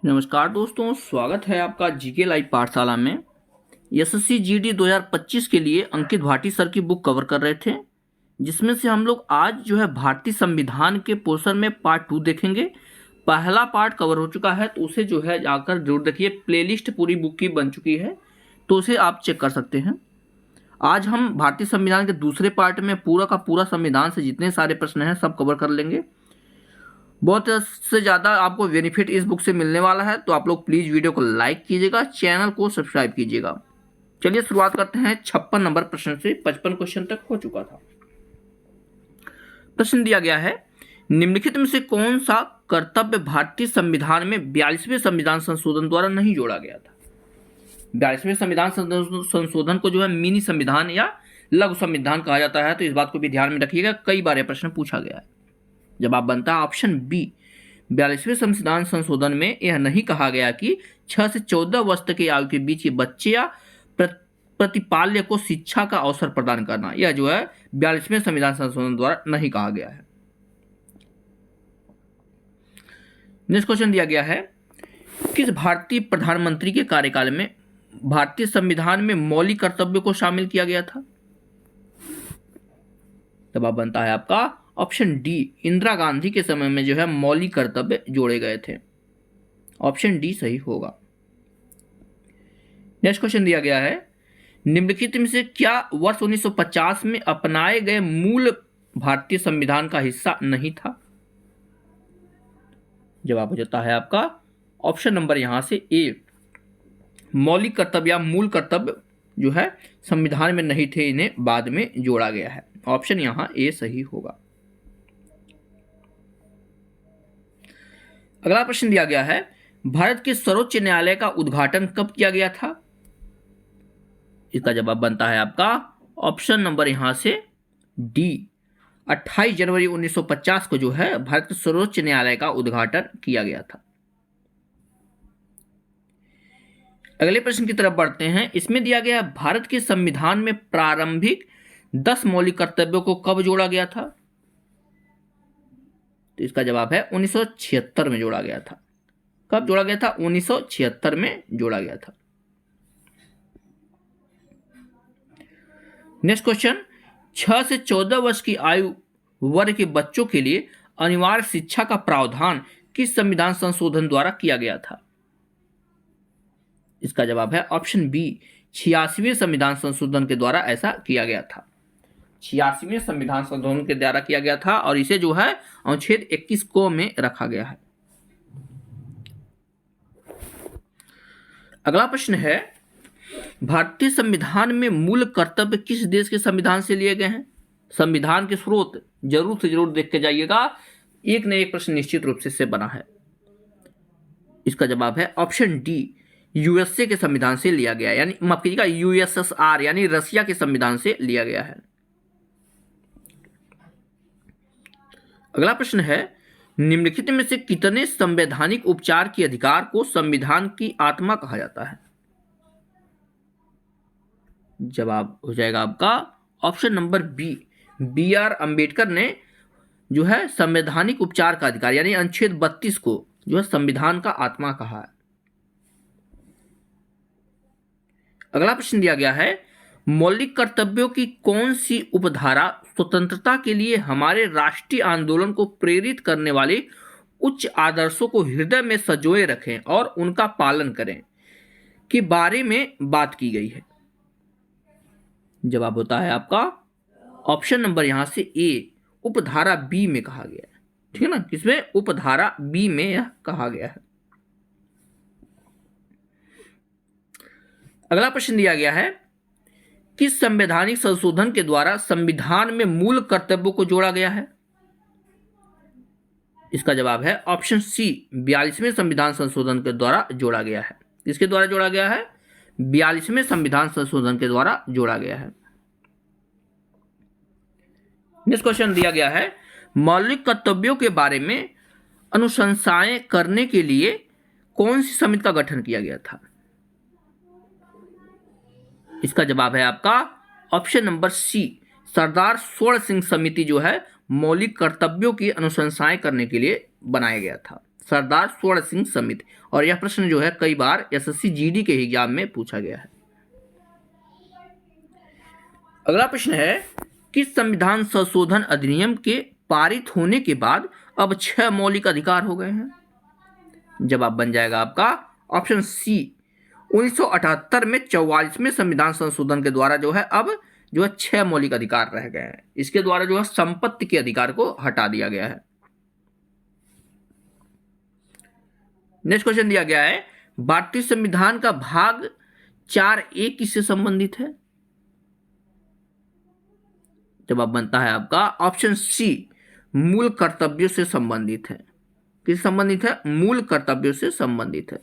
नमस्कार दोस्तों, स्वागत है आपका जीके लाइव पाठशाला में। एसएससी जीडी 2025 के लिए अंकित भाटी सर की बुक कवर कर रहे थे, जिसमें से हम लोग आज जो है भारतीय संविधान के पोर्शन में पार्ट 2 देखेंगे। पहला पार्ट कवर हो चुका है, तो उसे जो है जाकर जरूर देखिए। प्लेलिस्ट पूरी बुक की बन चुकी है, तो उसे आप चेक कर सकते हैं। आज हम भारतीय संविधान के दूसरे पार्ट में पूरा का पूरा संविधान से जितने सारे प्रश्न हैं सब कवर कर लेंगे। बहुत से ज़्यादा आपको बेनिफिट इस बुक से मिलने वाला है, तो आप लोग प्लीज़ वीडियो को लाइक कीजिएगा, चैनल को सब्सक्राइब कीजिएगा। चलिए शुरुआत करते हैं 56 नंबर प्रश्न से। 55 क्वेश्चन तक हो चुका था। प्रश्न दिया गया है, निम्नलिखित में से कौन सा कर्तव्य भारतीय संविधान में 42वें संविधान संशोधन द्वारा नहीं जोड़ा गया था। 42वें संविधान संशोधन को जो है मिनी संविधान या लघु संविधान कहा जाता है, तो इस बात को भी ध्यान में रखिएगा, कई बार यह प्रश्न पूछा गया है। जवाब बनता है ऑप्शन बी। 42वें संविधान संशोधन में यह नहीं कहा गया कि 6 से 14 वर्ष तक की आयु के बीच के बच्चे या प्रतिपाल्य को शिक्षा का अवसर प्रदान करना, यह जो है 42वें संविधान संशोधन द्वारा नहीं कहा गया है। नेक्स्ट क्वेश्चन दिया गया है, किस भारतीय प्रधानमंत्री के कार्यकाल में भारतीय संविधान में मौलिक कर्तव्यों को शामिल किया गया था। जवाब बनता है आपका ऑप्शन डी। इंदिरा गांधी के समय में जो है मौलिक कर्तव्य जोड़े गए थे। ऑप्शन डी सही होगा। नेक्स्ट क्वेश्चन दिया गया है, निम्नलिखित में से क्या वर्ष 1950 में अपनाए गए मूल भारतीय संविधान का हिस्सा नहीं था। जवाब हो जाता है आपका ऑप्शन नंबर यहां से ए। मौलिक कर्तव्य या मूल कर्तव्य जो है संविधान में नहीं थे, इन्हें बाद में जोड़ा गया है। ऑप्शन यहां ए सही होगा। अगला प्रश्न दिया गया है, भारत के सर्वोच्च न्यायालय का उद्घाटन कब किया गया था। इसका जवाब बनता है आपका ऑप्शन नंबर यहां से डी। 28 जनवरी 1950 को जो है भारत के सर्वोच्च न्यायालय का उद्घाटन किया गया था। अगले प्रश्न की तरफ बढ़ते हैं। इसमें दिया गया है, भारत के संविधान में प्रारंभिक 10 मौलिक कर्तव्यों को कब जोड़ा गया था। तो इसका जवाब है 1976 में जोड़ा गया था। कब जोड़ा गया था? 1976 में जोड़ा गया था। नेक्स्ट क्वेश्चन, 6 से 14 वर्ष की आयु वर्ग के बच्चों के लिए अनिवार्य शिक्षा का प्रावधान किस संविधान संशोधन द्वारा किया गया था। इसका जवाब है ऑप्शन बी। 86वें संविधान संशोधन के द्वारा ऐसा किया गया था। 86वें संविधान संशोधन के द्वारा किया गया था और इसे जो है अनुच्छेद 21 को में रखा गया है। अगला प्रश्न है, भारतीय संविधान में मूल कर्तव्य किस देश के संविधान से लिए गए हैं। संविधान के स्रोत जरूर से जरूर देख के जाइएगा, एक न एक प्रश्न निश्चित रूप से इससे बना है। इसका जवाब है ऑप्शन डी। यूएसए के संविधान से लिया गया, यानी माफ कीजिएगा यूएसएसआर यानी रसिया के संविधान से लिया गया है। अगला प्रश्न है, निम्नलिखित में से कितने संवैधानिक उपचार के अधिकार को संविधान की आत्मा कहा जाता है। जवाब हो जाएगा आपका option number B. B R Ambedkar ने जो है संवैधानिक उपचार का अधिकार यानी अनुच्छेद 32 को जो है संविधान का आत्मा कहा है। अगला प्रश्न दिया गया है, मौलिक कर्तव्यों की कौन सी उपधारा स्वतंत्रता के लिए हमारे राष्ट्रीय आंदोलन को प्रेरित करने वाले उच्च आदर्शों को हृदय में संजोए रखें और उनका पालन करें के बारे में बात की गई है। जवाब होता है आपका ऑप्शन नंबर यहां से ए। उपधारा बी में कहा गया है। ठीक है ना, किसमें? उपधारा बी में यह कहा गया है। अगला प्रश्न दिया गया है, किस संवैधानिक संशोधन के द्वारा संविधान में मूल कर्तव्यों को जोड़ा गया है। इसका जवाब है ऑप्शन सी। 42वें संविधान संशोधन के द्वारा जोड़ा गया है। किसके द्वारा जोड़ा गया है? 42वें संविधान संशोधन के द्वारा जोड़ा गया है। नेक्स्ट क्वेश्चन दिया गया है, मौलिक कर्तव्यों के बारे में अनुशंसाएं करने के लिए कौन सी समिति का गठन किया गया था। इसका जवाब है आपका ऑप्शन नंबर सी। सरदार स्वर्ण सिंह समिति जो है मौलिक कर्तव्यों की अनुशंसाएं करने के लिए बनाया गया था। सरदार स्वर्ण सिंह समिति। और यह प्रश्न जो है कई बार एसएससी जीडी के एग्जाम में पूछा गया है। अगला प्रश्न है, किस संविधान संशोधन अधिनियम के पारित होने के बाद अब 6 मौलिक अधिकार हो गए हैं? जवाब बन जाएगा आपका ऑप्शन सी, 1978 में 44वें संविधान संशोधन के द्वारा जो है अब जो है 6 मौलिक अधिकार रह गए हैं। इसके द्वारा जो है संपत्ति के अधिकार को हटा दिया गया है। नेक्स्ट क्वेश्चन दिया गया है, भारतीय संविधान का भाग 4A किससे संबंधित है? जवाब बनता है आपका ऑप्शन सी, मूल कर्तव्यों से संबंधित है। किस संबंधित है? मूल कर्तव्यों से संबंधित है।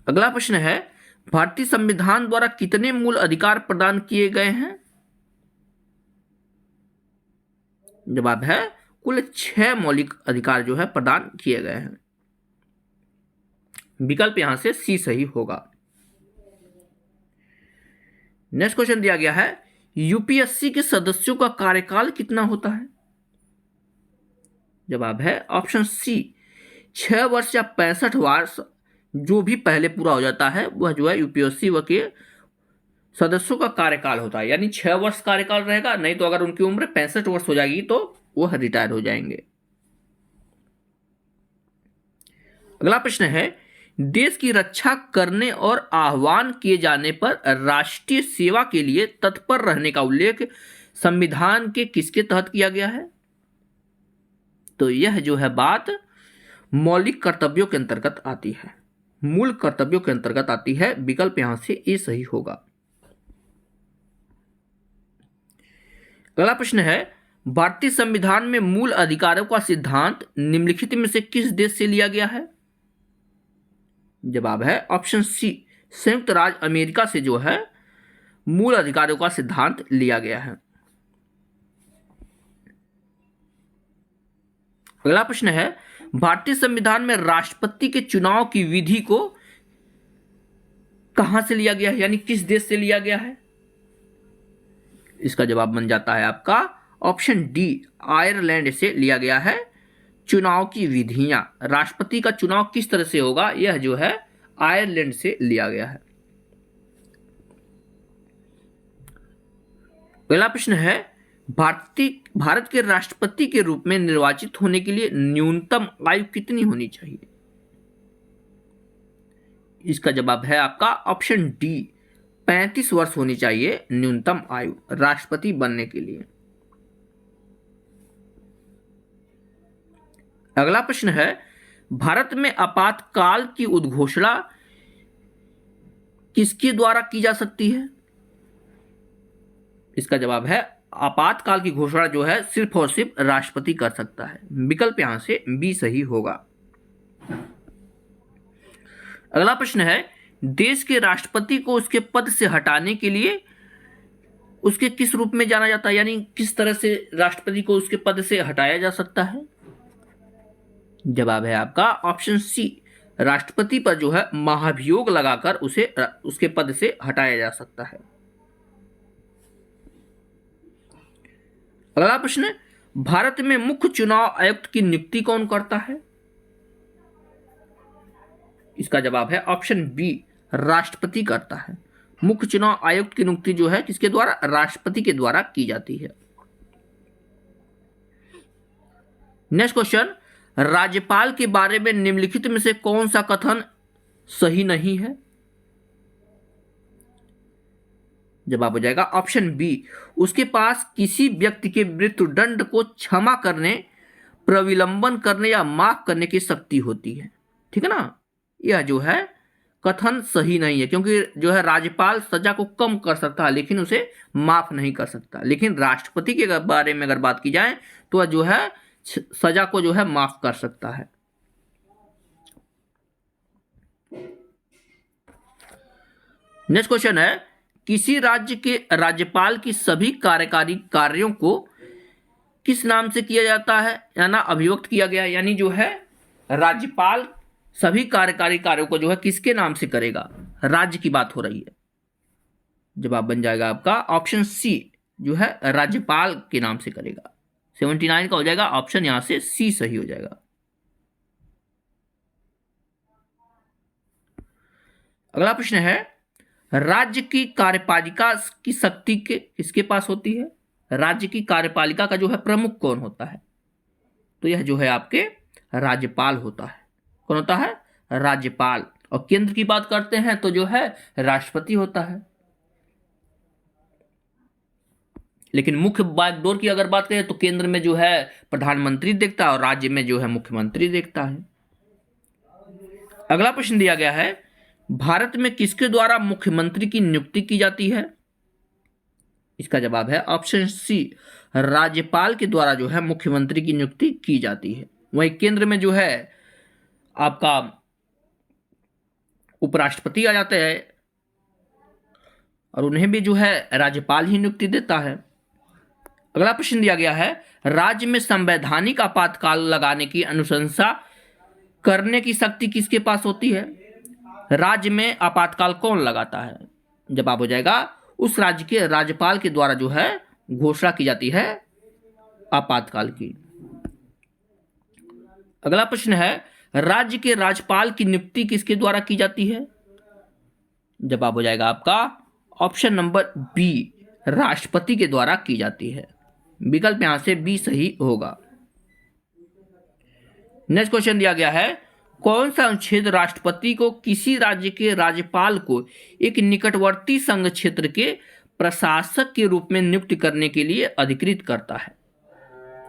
अगला प्रश्न है, भारतीय संविधान द्वारा कितने मूल अधिकार प्रदान किए गए हैं? जवाब है कुल 6 मौलिक अधिकार जो है प्रदान किए गए हैं। विकल्प यहां से सी सही होगा। नेक्स्ट क्वेश्चन दिया गया है, यूपीएससी के सदस्यों का कार्यकाल कितना होता है? जवाब है ऑप्शन सी, 6 वर्ष या 65 वर्ष जो भी पहले पूरा हो जाता है वह जो है यूपीएससी व के सदस्यों का कार्यकाल होता है। यानी 6 वर्ष कार्यकाल रहेगा, नहीं तो अगर उनकी उम्र 65 वर्ष हो जाएगी तो वह रिटायर हो जाएंगे। अगला प्रश्न है, देश की रक्षा करने और आह्वान किए जाने पर राष्ट्रीय सेवा के लिए तत्पर रहने का उल्लेख संविधान के किसके तहत किया गया है? तो यह जो है बात मौलिक कर्तव्यों के अंतर्गत आती है, मूल कर्तव्यों के अंतर्गत आती है। विकल्प यहां से ए सही होगा। अगला प्रश्न है, भारतीय संविधान में मूल अधिकारों का सिद्धांत निम्नलिखित में से किस देश से लिया गया है? जवाब है ऑप्शन सी, संयुक्त राज्य अमेरिका से जो है मूल अधिकारों का सिद्धांत लिया गया है। अगला प्रश्न है, भारतीय संविधान में राष्ट्रपति के चुनाव की विधि को कहां से लिया गया है, यानी किस देश से लिया गया है? इसका जवाब बन जाता है आपका ऑप्शन डी, आयरलैंड से लिया गया है। चुनाव की विधियां, राष्ट्रपति का चुनाव किस तरह से होगा, यह जो है आयरलैंड से लिया गया है। अगला प्रश्न है, भारत के राष्ट्रपति के रूप में निर्वाचित होने के लिए न्यूनतम आयु कितनी होनी चाहिए? इसका जवाब है आपका ऑप्शन डी, 35 वर्ष होनी चाहिए न्यूनतम आयु राष्ट्रपति बनने के लिए। अगला प्रश्न है, भारत में आपातकाल की उद्घोषणा किसके द्वारा की जा सकती है? इसका जवाब है आपातकाल की घोषणा जो है सिर्फ और सिर्फ राष्ट्रपति कर सकता है। विकल्प यहां से बी सही होगा। अगला प्रश्न है, देश के राष्ट्रपति को उसके पद से हटाने के लिए उसके किस रूप में जाना जाता है, यानी किस तरह से राष्ट्रपति को उसके पद से हटाया जा सकता है? जवाब है आपका ऑप्शन सी, राष्ट्रपति पर जो है महाभियोग लगाकर उसे उसके पद से हटाया जा सकता है। अगला प्रश्न, भारत में मुख्य चुनाव आयुक्त की नियुक्ति कौन करता है? इसका जवाब है ऑप्शन बी, राष्ट्रपति करता है। मुख्य चुनाव आयुक्त की नियुक्ति जो है किसके द्वारा? राष्ट्रपति के द्वारा की जाती है। नेक्स्ट क्वेश्चन, राज्यपाल के बारे में निम्नलिखित में से कौन सा कथन सही नहीं है? जवाब हो जाएगा ऑप्शन बी, उसके पास किसी व्यक्ति के मृत्युदंड को क्षमा करने, प्रविलंबन करने या माफ करने की शक्ति होती है। ठीक है ना, यह जो है कथन सही नहीं है, क्योंकि जो है राज्यपाल सजा को कम कर सकता है लेकिन उसे माफ नहीं कर सकता। लेकिन राष्ट्रपति के बारे में अगर बात की जाए तो वह जो है सजा को जो है माफ कर सकता है। नेक्स्ट क्वेश्चन है, किसी राज्य के राज्यपाल की सभी कार्यकारी कार्यों को किस नाम से किया जाता है या ना अभिव्यक्त किया गया, यानी जो है राज्यपाल सभी कार्यकारी कार्यों को जो है किसके नाम से करेगा? राज्य की बात हो रही है। जवाब बन जाएगा आपका ऑप्शन सी, जो है राज्यपाल के नाम से करेगा, 79 का हो जाएगा ऑप्शन यहां से सी सही हो जाएगा। अगला प्रश्न है, राज्य की कार्यपालिका की शक्ति किसके पास होती है? राज्य की कार्यपालिका का जो है प्रमुख कौन होता है? तो यह जो है आपके राज्यपाल होता है। कौन होता है? राज्यपाल। और केंद्र की बात करते हैं तो जो है राष्ट्रपति होता है। लेकिन मुख्य बागडोर की अगर बात करें तो केंद्र में जो है प्रधानमंत्री देखता है और राज्य में जो है मुख्यमंत्री देखता है। अगला प्रश्न दिया गया है, भारत में किसके द्वारा मुख्यमंत्री की नियुक्ति की जाती है? इसका जवाब है ऑप्शन सी, राज्यपाल के द्वारा जो है मुख्यमंत्री की नियुक्ति की जाती है। वहीं केंद्र में जो है आपका उपराष्ट्रपति आ जाते हैं और उन्हें भी जो है राज्यपाल ही नियुक्ति देता है। अगला प्रश्न दिया गया है, राज्य में संवैधानिक आपातकाल लगाने की अनुशंसा करने की शक्ति किसके पास होती है? राज्य में आपातकाल कौन लगाता है? जवाब हो जाएगा उस राज्य के राज्यपाल के द्वारा जो है घोषणा की जाती है आपातकाल की। अगला प्रश्न है, राज्य के राज्यपाल की नियुक्ति किसके द्वारा की जाती है? जवाब हो जाएगा आपका ऑप्शन नंबर बी, राष्ट्रपति के द्वारा की जाती है। विकल्प यहां से बी सही होगा। नेक्स्ट क्वेश्चन दिया गया है, कौन सा अनुच्छेद राष्ट्रपति को किसी राज्य के राज्यपाल को एक निकटवर्ती संघ क्षेत्र के प्रशासक के रूप में नियुक्त करने के लिए अधिकृत करता है?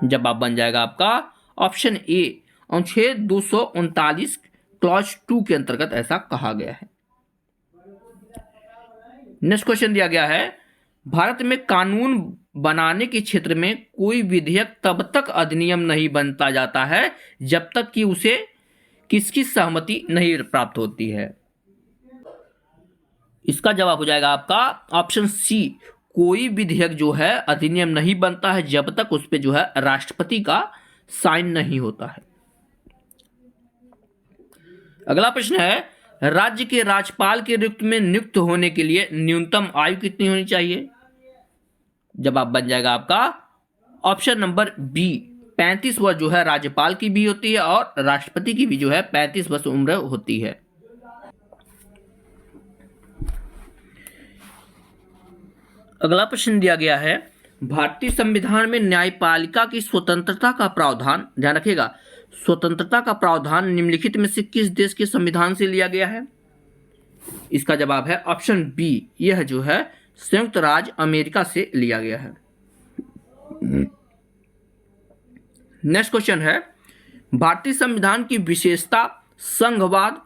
जवाब बन जाएगा आपका ऑप्शन ए, अनुच्छेद 239 क्लॉज 2 के अंतर्गत ऐसा कहा गया है। नेक्स्ट क्वेश्चन दिया गया है, भारत में कानून बनाने के क्षेत्र में कोई विधेयक तब तक अधिनियम नहीं बनता जाता है जब तक कि उसे किसकी सहमति नहीं प्राप्त होती है? इसका जवाब हो जाएगा आपका ऑप्शन सी, कोई विधेयक जो है अधिनियम नहीं बनता है जब तक उस पे जो है राष्ट्रपति का साइन नहीं होता है। अगला प्रश्न है, राज्य के राज्यपाल के रिक्त में नियुक्त होने के लिए न्यूनतम आयु कितनी होनी चाहिए? जवाब बन जाएगा आपका ऑप्शन नंबर बी, 35 वर्ष जो है राज्यपाल की भी होती है और राष्ट्रपति की भी जो है 35 वर्ष उम्र होती है। अगला प्रश्न दिया गया है, भारतीय संविधान में न्यायपालिका की स्वतंत्रता का प्रावधान, ध्यान रखिएगा, स्वतंत्रता का प्रावधान निम्नलिखित में से किस देश के संविधान से लिया गया है? इसका जवाब है ऑप्शन बी, यह जो है संयुक्त राज्य अमेरिका से लिया गया है। नेक्स्ट क्वेश्चन है, भारतीय संविधान की विशेषता संघवाद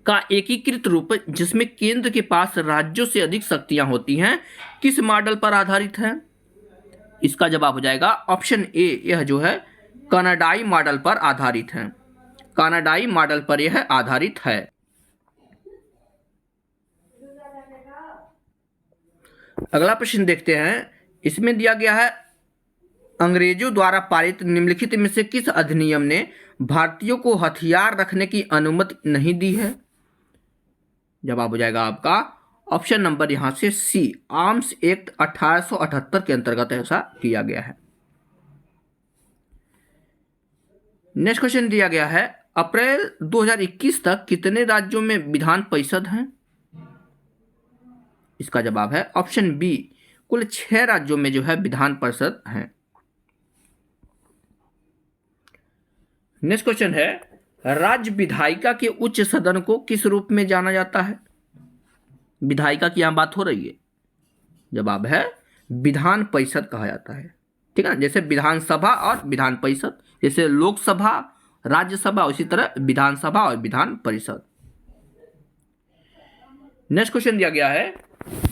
का एकीकृत रूप जिसमें केंद्र के पास राज्यों से अधिक शक्तियां होती हैं किस मॉडल पर आधारित है? इसका जवाब हो जाएगा ऑप्शन ए, यह जो है कनाडाई मॉडल पर आधारित है। कनाडाई मॉडल पर यह आधारित है। अगला प्रश्न देखते हैं, इसमें दिया गया है, अंग्रेजों द्वारा पारित निम्नलिखित में से किस अधिनियम ने भारतीयों को हथियार रखने की अनुमति नहीं दी है? जवाब हो जाएगा आपका ऑप्शन नंबर यहां से सी, आर्म्स एक्ट 1878 के अंतर्गत ऐसा किया गया है। नेक्स्ट क्वेश्चन दिया गया है, अप्रैल 2021 तक कितने राज्यों में विधान परिषद हैं? इसका जवाब है ऑप्शन बी, कुल 6 राज्यों में जो है विधान परिषद हैं। नेक्स्ट क्वेश्चन है, राज्य विधायिका के उच्च सदन को किस रूप में जाना जाता है? विधायिका की यहां बात हो रही है, जवाब है विधान परिषद कहा जाता है। ठीक है ना, जैसे विधानसभा और विधान परिषद, जैसे लोकसभा राज्यसभा उसी तरह विधानसभा और विधान परिषद। नेक्स्ट क्वेश्चन दिया गया है,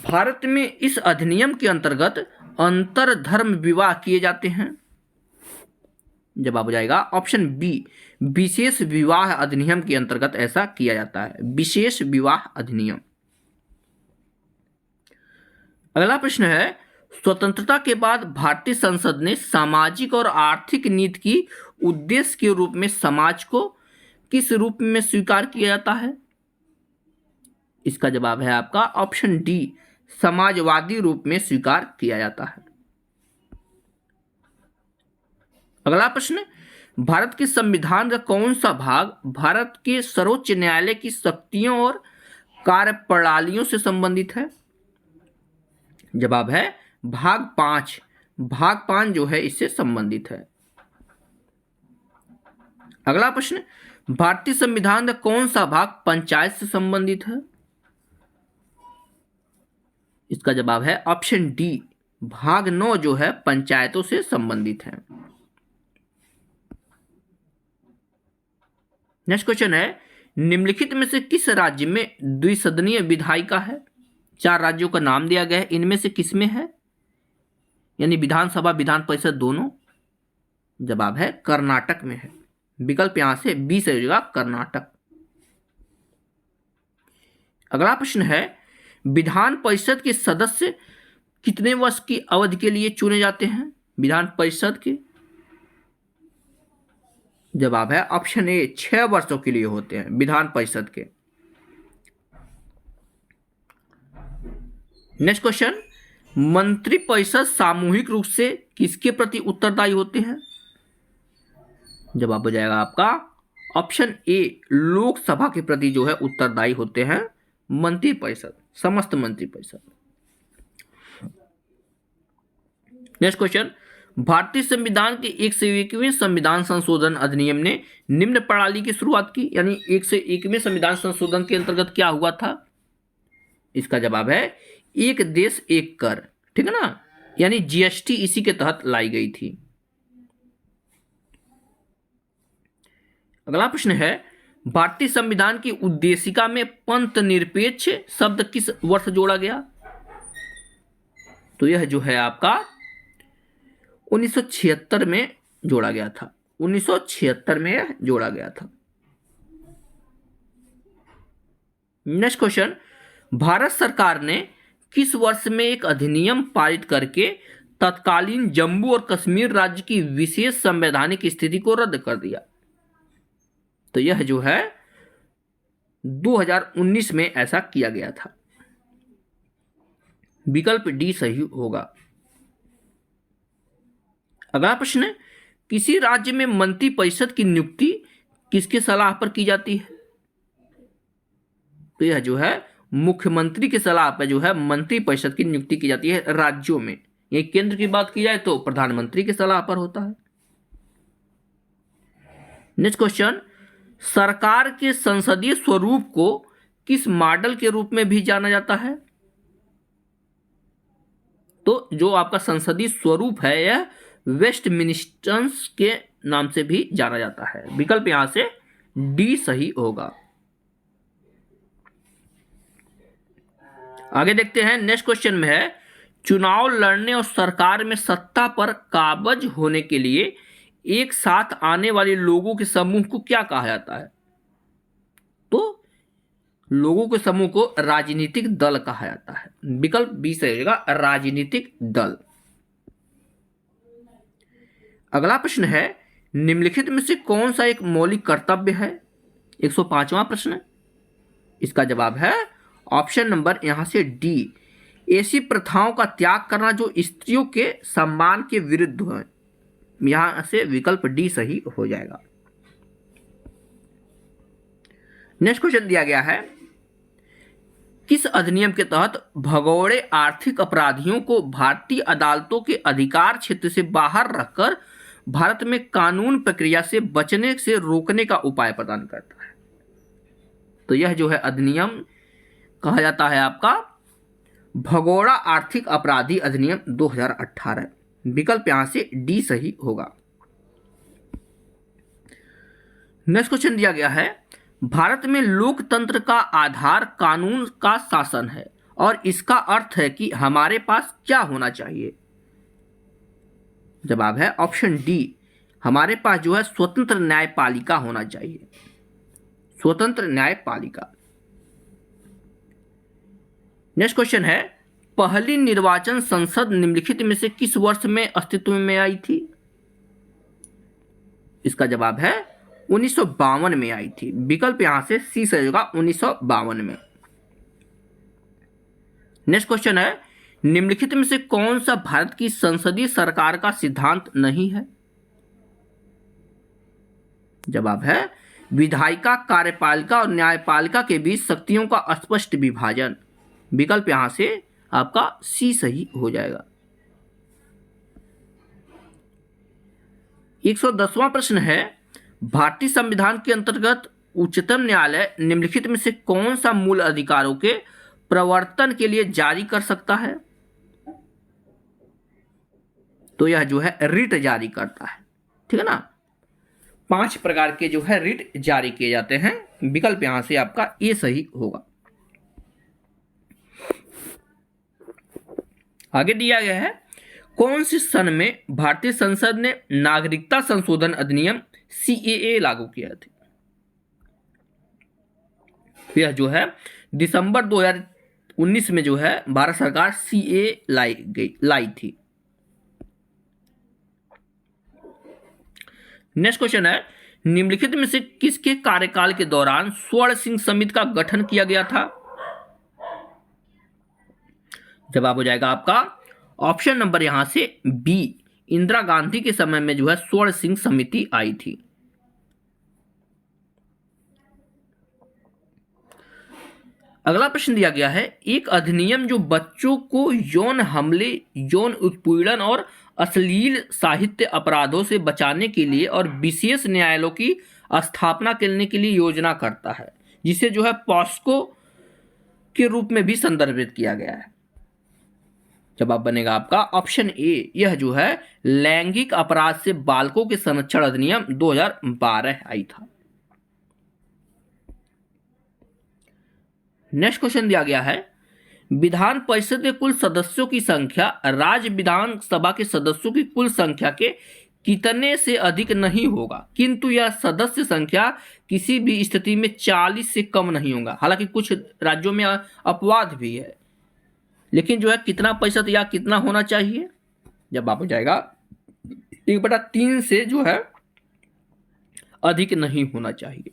भारत में इस अधिनियम के अंतर्गत अंतर धर्म विवाह किए जाते हैं? जवाब हो जाएगा ऑप्शन बी, विशेष विवाह अधिनियम के अंतर्गत ऐसा किया जाता है, विशेष विवाह अधिनियम। अगला प्रश्न है, स्वतंत्रता के बाद भारतीय संसद ने सामाजिक और आर्थिक नीति की उद्देश्य के रूप में समाज को किस रूप में स्वीकार किया जाता है? इसका जवाब है आपका ऑप्शन डी, समाजवादी रूप में स्वीकार किया जाता है। अगला प्रश्न, भारत के संविधान का कौन सा भाग भारत के सर्वोच्च न्यायालय की शक्तियों और कार्यप्रणालियों से संबंधित है? जवाब है भाग 5। भाग 5 जो है इससे संबंधित है। अगला प्रश्न, भारतीय संविधान का कौन सा भाग पंचायत से संबंधित है? इसका जवाब है ऑप्शन डी, भाग 9 जो है पंचायतों से संबंधित है। नेक्स्ट क्वेश्चन है, निम्नलिखित में से किस राज्य में द्विसदनीय विधायिका है? 4 राज्यों का नाम दिया गया है, इनमें से किस में है? यानी विधानसभा विधान परिषद दोनों। जवाब है कर्नाटक में है। विकल्प यहां से बी से हो जाएगा, कर्नाटक। अगला प्रश्न है, विधान परिषद के सदस्य कितने वर्ष की अवधि के लिए चुने जाते हैं विधान परिषद के? जवाब है ऑप्शन ए, 6 वर्षों के लिए होते हैं विधान परिषद के। नेक्स्ट क्वेश्चन, मंत्रिपरिषद सामूहिक रूप से किसके प्रति उत्तरदायी होते हैं? जवाब हो जाएगा आपका ऑप्शन ए, लोकसभा के प्रति जो है उत्तरदायी होते हैं मंत्रिपरिषद, समस्त मंत्रिपरिषद। नेक्स्ट क्वेश्चन, भारतीय संविधान के 101वें संविधान संशोधन अधिनियम ने निम्न प्रणाली की शुरुआत की, यानी 101वें संविधान संशोधन के अंतर्गत क्या हुआ था? इसका जवाब है एक देश एक कर, ठीक है ना, यानी जीएसटी इसी के तहत लाई गई थी। अगला प्रश्न है, भारतीय संविधान की उद्देशिका में पंथ निरपेक्ष शब्द किस वर्ष जोड़ा गया? तो यह जो है आपका 1976 में जोड़ा गया था। 1976 में यह जोड़ा गया था। नेक्स्ट क्वेश्चन, भारत सरकार ने किस वर्ष में एक अधिनियम पारित करके तत्कालीन जम्मू और कश्मीर राज्य की विशेष संवैधानिक स्थिति को रद्द कर दिया? तो यह जो है 2019 में ऐसा किया गया था। विकल्प डी सही होगा। अगला प्रश्न है, किसी राज्य में मंत्रिपरिषद की नियुक्ति किसके सलाह पर की जाती है? तो यह जो है मुख्यमंत्री की सलाह पर जो है मंत्रिपरिषद की नियुक्ति की जाती है राज्यों में। ये केंद्र की बात की जाए तो प्रधानमंत्री की सलाह पर होता है। नेक्स्ट क्वेश्चन, सरकार के संसदीय स्वरूप को किस मॉडल के रूप में भी जाना जाता है? तो जो आपका संसदीय स्वरूप है यह वेस्टमिनिस्टर के नाम से भी जाना जाता है। विकल्प यहां से डी सही होगा। आगे देखते हैं। नेक्स्ट क्वेश्चन में है, चुनाव लड़ने और सरकार में सत्ता पर काबज होने के लिए एक साथ आने वाले लोगों के समूह को क्या कहा जाता है? तो लोगों के समूह को राजनीतिक दल कहा जाता है। विकल्प बी से रहेगा, राजनीतिक दल। अगला प्रश्न है, निम्नलिखित में से कौन सा एक मौलिक कर्तव्य है? 105वां प्रश्न। इसका जवाब है ऑप्शन नंबर यहां से डी, ऐसी प्रथाओं का त्याग करना जो स्त्रियों के सम्मान के विरुद्ध है। यहां से विकल्प डी सही हो जाएगा। नेक्स्ट क्वेश्चन दिया गया है, किस अधिनियम के तहत भगोड़े आर्थिक अपराधियों को भारतीय अदालतों के अधिकार क्षेत्र से बाहर रखकर भारत में कानून प्रक्रिया से बचने से रोकने का उपाय प्रदान करता है? तो यह जो है अधिनियम कहा जाता है आपका भगोड़ा आर्थिक अपराधी अधिनियम 2018। विकल्प यहां से डी सही होगा। नेक्स्ट क्वेश्चन दिया गया है, भारत में लोकतंत्र का आधार कानून का शासन है और इसका अर्थ है कि हमारे पास क्या होना चाहिए? जवाब है ऑप्शन डी, हमारे पास जो है स्वतंत्र न्यायपालिका होना चाहिए। स्वतंत्र न्यायपालिका। नेक्स्ट क्वेश्चन है, पहली निर्वाचन संसद निम्नलिखित में से किस वर्ष में अस्तित्व में आई थी? इसका जवाब है 1952 में आई थी। विकल्प यहां से सी से होगा, 1952 में। नेक्स्ट क्वेश्चन है, निम्नलिखित में से कौन सा भारत की संसदीय सरकार का सिद्धांत नहीं है? जवाब है विधायिका, कार्यपालिका और न्यायपालिका के बीच शक्तियों का स्पष्ट विभाजन। विकल्प यहां से आपका सी सही हो जाएगा। 110वां प्रश्न है, भारतीय संविधान के अंतर्गत उच्चतम न्यायालय निम्नलिखित में से कौन सा मूल अधिकारों के प्रवर्तन के लिए जारी कर सकता है? तो यह जो है रिट जारी करता है। ठीक है ना, 5 प्रकार के जो है रिट जारी किए जाते हैं। विकल्प यहां से आपका ए सही होगा। आगे दिया गया है, कौन से सन में भारतीय संसद ने नागरिकता संशोधन अधिनियम सीएए लागू किया था? यह जो है दिसंबर 2019 में जो है भारत सरकार सीएए लाई थी। नेक्स्ट क्वेश्चन है, निम्नलिखित में से किसके कार्यकाल के दौरान स्वर्ण सिंह समिति का गठन किया गया था? जवाब हो जाएगा आपका ऑप्शन नंबर यहां से बी, इंदिरा गांधी के समय में जो है स्वर्ण सिंह समिति आई थी। अगला प्रश्न दिया गया है, एक अधिनियम जो बच्चों को यौन हमले, यौन उत्पीड़न और अश्लील साहित्य अपराधों से बचाने के लिए और विशेष न्यायालयों की स्थापना करने के लिए योजना करता है, जिसे जो है पॉस्को के रूप में भी संदर्भित किया गया है। जवाब बनेगा आपका ऑप्शन ए, यह जो है लैंगिक अपराध से बालकों के संरक्षण अधिनियम 2012 आई था। नेक्स्ट क्वेश्चन दिया गया है, विधान परिषद के कुल सदस्यों की संख्या राज्य विधानसभा के सदस्यों की कुल संख्या के कितने से अधिक नहीं होगा, किंतु यह सदस्य संख्या किसी भी स्थिति में 40 से कम नहीं होगा। हालांकि कुछ राज्यों में अपवाद भी है, लेकिन जो है कितना प्रतिशत या कितना होना चाहिए? जवाब हो जाएगा 1/3 से जो है अधिक नहीं होना चाहिए,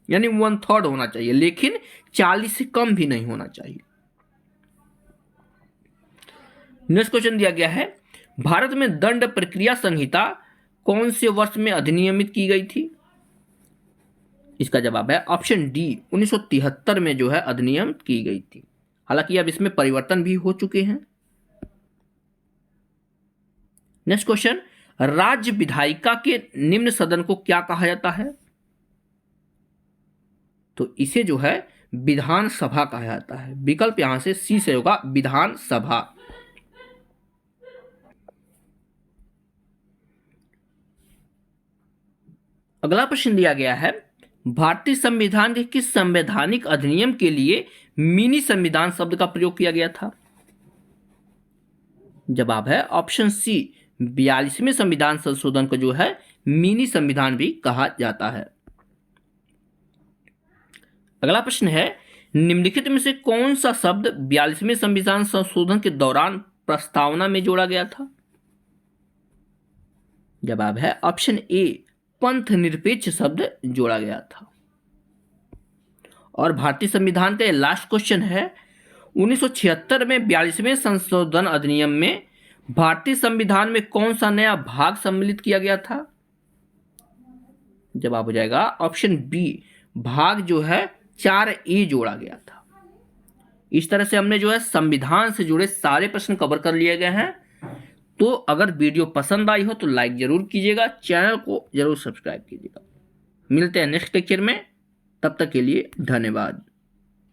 यानी 1/3 होना चाहिए, लेकिन 40 से कम भी नहीं होना चाहिए। नेक्स्ट क्वेश्चन दिया गया है, भारत में दंड प्रक्रिया संहिता कौन से वर्ष में अधिनियमित की गई थी? इसका जवाब है ऑप्शन डी, 1973 में जो है अधिनियम की गई थी। हालांकि अब इसमें परिवर्तन भी हो चुके हैं। नेक्स्ट क्वेश्चन, राज्य विधायिका के निम्न सदन को क्या कहा जाता है? तो इसे जो है विधानसभा कहा जाता है। विकल्प यहां से सी से होगा, विधानसभा। अगला प्रश्न दिया गया है, भारतीय संविधान के किस संवैधानिक अधिनियम के लिए मिनी संविधान शब्द का प्रयोग किया गया था? जवाब है ऑप्शन सी, 42वें संविधान संशोधन को जो है मिनी संविधान भी कहा जाता है। अगला प्रश्न है, निम्नलिखित में से कौन सा शब्द 42वें संविधान संशोधन के दौरान प्रस्तावना में जोड़ा गया था? जवाब है ऑप्शन ए, पंथ निरपेक्ष शब्द जोड़ा गया था। और भारतीय संविधान का लास्ट क्वेश्चन है, 1976 में 42वें संशोधन अधिनियम में भारतीय संविधान में कौन सा नया भाग सम्मिलित किया गया था? जवाब हो जाएगा ऑप्शन बी, भाग जो है 4A जोड़ा गया था। इस तरह से हमने जो है संविधान से जुड़े सारे प्रश्न कवर कर लिए गए हैं। तो अगर वीडियो पसंद आई हो तो लाइक जरूर कीजिएगा, चैनल को जरूर सब्सक्राइब कीजिएगा। मिलते हैं नेक्स्ट लेक्चर में, तब तक के लिए धन्यवाद।